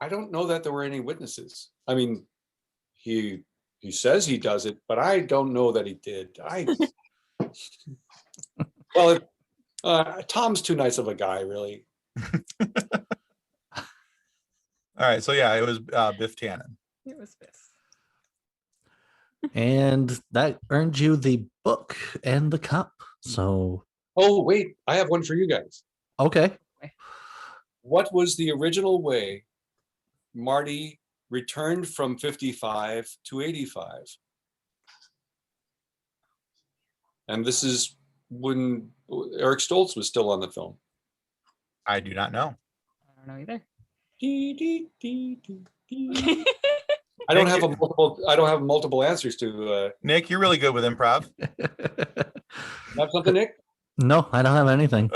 I don't know that there were any witnesses. I mean, he He says he does it, but I don't know that he did. Well, Tom's too nice of a guy, really. All right, so yeah, it was Biff Tannen. It was Biff. And that earned you the book and the cup. So. Oh, wait, I have one for you guys. Okay. What was the original way Marty returned from 55 to 85? And this is when Eric Stoltz was still on the film. I do not know. I don't know either. I don't have multiple answers to. Nick, you're really good with improv. Have something, Nick? No, I don't have anything.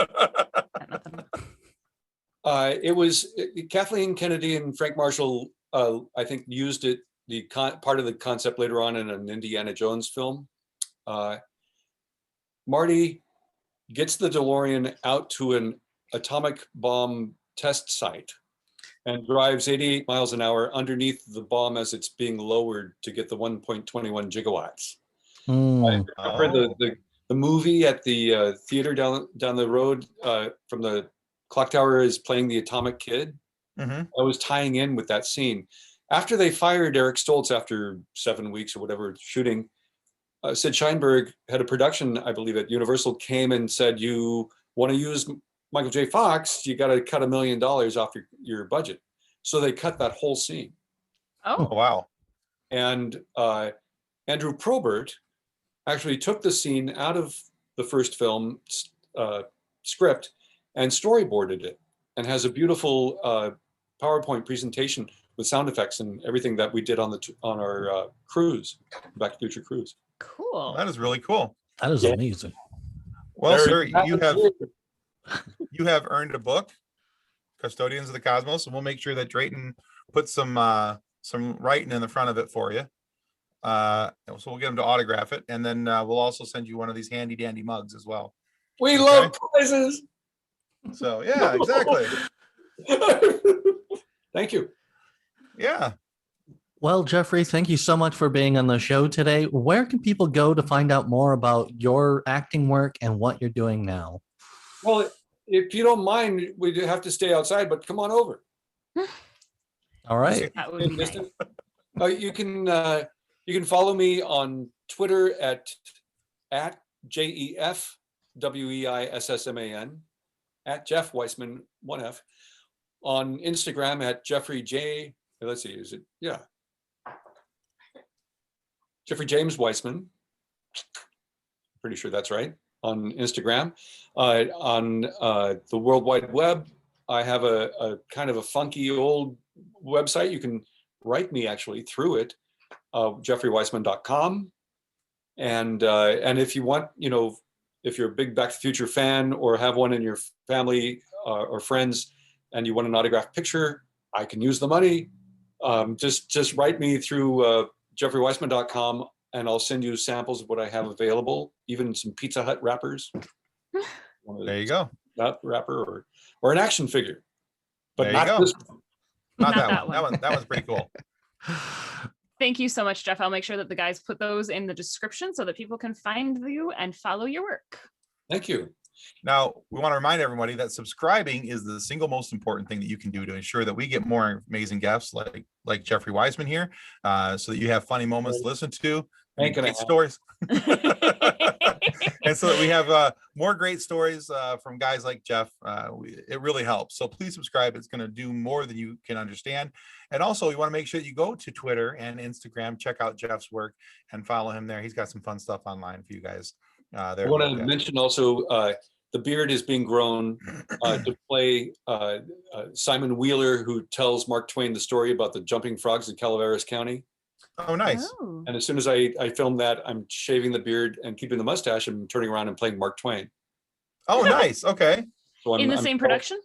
It was Kathleen Kennedy and Frank Marshall. I think used it part of the concept later on in an Indiana Jones film. Marty gets the DeLorean out to an atomic bomb test site and drives 88 miles an hour underneath the bomb as it's being lowered to get the 1.21 gigawatts. I remember the movie at the theater down the road from the clock tower is playing The Atomic Kid. I was tying in with that scene. After they fired Eric Stoltz after 7 weeks or whatever shooting, Sid Sheinberg, head of production, I believe at Universal, came and said, "You want to use Michael J. Fox, you got to cut $1 million off your budget." So they cut that whole scene. Oh, wow. And Andrew Probert actually took the scene out of the first film script and storyboarded it, and has a beautiful PowerPoint presentation with sound effects and everything that we did on our cruise, Back to the Future cruise. cool. That is really cool. That is amazing. Well, sir, you have earned a book, Custodians of the Cosmos, and we'll make sure that Drayton puts some writing in the front of it for you. So we'll get him to autograph it, and then we'll also send you one of these handy dandy mugs as well. We love prizes. So yeah, exactly. Thank you. Yeah. Well, Jeffrey, thank you so much for being on the show today. Where can people go to find out more about your acting work and what you're doing now? Well, if you don't mind, we have to stay outside, but come on over. All right. That would be nice. You can follow me on Twitter at JEFWEISSMAN, at Jeff Weissman, 1F, on Instagram at Jeffrey J. Let's see, is it? Yeah. Jeffrey James Weissman. Pretty sure that's right. On Instagram. On the World Wide Web, I have a kind of a funky old website. You can write me actually through it, jeffreyweissman.com. And if you want, if you're a big Back to the Future fan or have one in your family or friends and you want an autographed picture, I can use the money. Just write me through jeffreyweissman.com and I'll send you samples of what I have available, even some Pizza Hut wrappers. There you go. That wrapper or an action figure. But there you go. This one. Not that one. That one's pretty cool. Thank you so much, Jeff. I'll make sure that the guys put those in the description so that people can find you and follow your work. Thank you. Now, we want to remind everybody that subscribing is the single most important thing that you can do to ensure that we get more amazing guests like Jeffrey Weissman here, so that you have funny moments to listen to, great stories. And so that we have more great stories from guys like Jeff. It really helps. So please subscribe. It's going to do more than you can understand. And also, you want to make sure that you go to Twitter and Instagram, check out Jeff's work, and follow him there. He's got some fun stuff online for you guys. I want to mention also the beard is being grown to play Simon Wheeler, who tells Mark Twain the story about the jumping frogs in Calaveras County. Oh, nice. Oh. And as soon as I film that, I'm shaving the beard and keeping the mustache and turning around and playing Mark Twain. Oh, nice. Okay. So In the same production?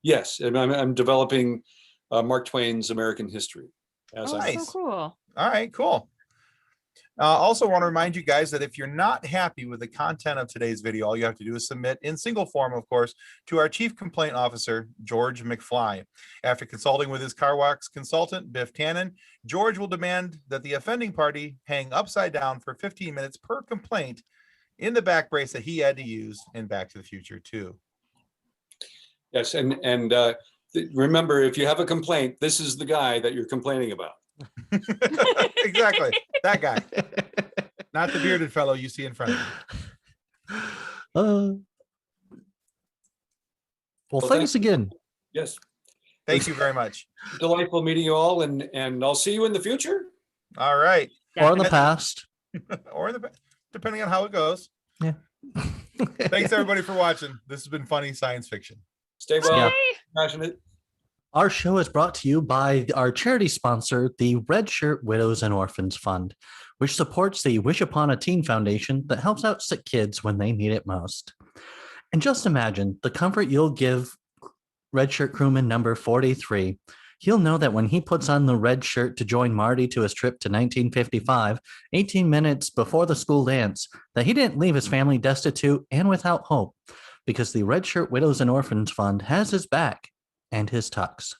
Yes. And I'm developing Mark Twain's American history. Nice. So cool. All right, cool. Also want to remind you guys that if you're not happy with the content of today's video, all you have to do is submit in single form, of course, to our Chief Complaint Officer, George McFly. After consulting with his car wax consultant, Biff Tannen, George will demand that the offending party hang upside down for 15 minutes per complaint in the back brace that he had to use in Back to the Future 2. Yes, and remember, if you have a complaint, this is the guy that you're complaining about. Exactly, that guy, not the bearded fellow you see in front of you. Well, thanks again. Yes, thank you very much. Delightful meeting you all, and I'll see you in the future. All right, or in the past, or in the depending on how it goes. Yeah. Thanks everybody for watching. This has been funny science fiction. Stay well, passionate. Our show is brought to you by our charity sponsor, the Red Shirt Widows and Orphans Fund, which supports the Wish Upon a Teen Foundation that helps out sick kids when they need it most. And just imagine the comfort you'll give Red Shirt crewman number 43. He'll know that when he puts on the red shirt to join Marty to his trip to 1955, 18 minutes before the school dance, that he didn't leave his family destitute and without hope, because the Red Shirt Widows and Orphans Fund has his back and his tux.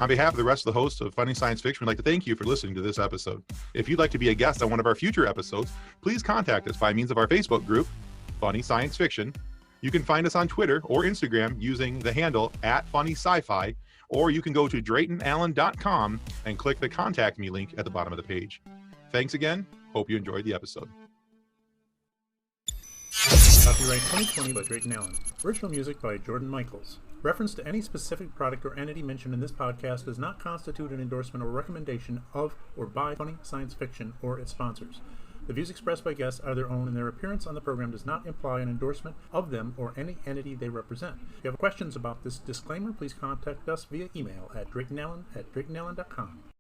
On behalf of the rest of the hosts of Funny Science Fiction, we'd like to thank you for listening to this episode. If you'd like to be a guest on one of our future episodes, please contact us by means of our Facebook group, Funny Science Fiction. You can find us on Twitter or Instagram using the handle @FunnySci-Fi, or you can go to DraytonAllen.com and click the Contact Me link at the bottom of the page. Thanks again. Hope you enjoyed the episode. Copyright 2020 by Drayton Allen. Original music by Jordan Michaels. Reference to any specific product or entity mentioned in this podcast does not constitute an endorsement or recommendation of or by Funny Science Fiction or its sponsors. The views expressed by guests are their own, and their appearance on the program does not imply an endorsement of them or any entity they represent. If you have questions about this disclaimer, please contact us via email at DraytonAllen@DraytonAllen.com.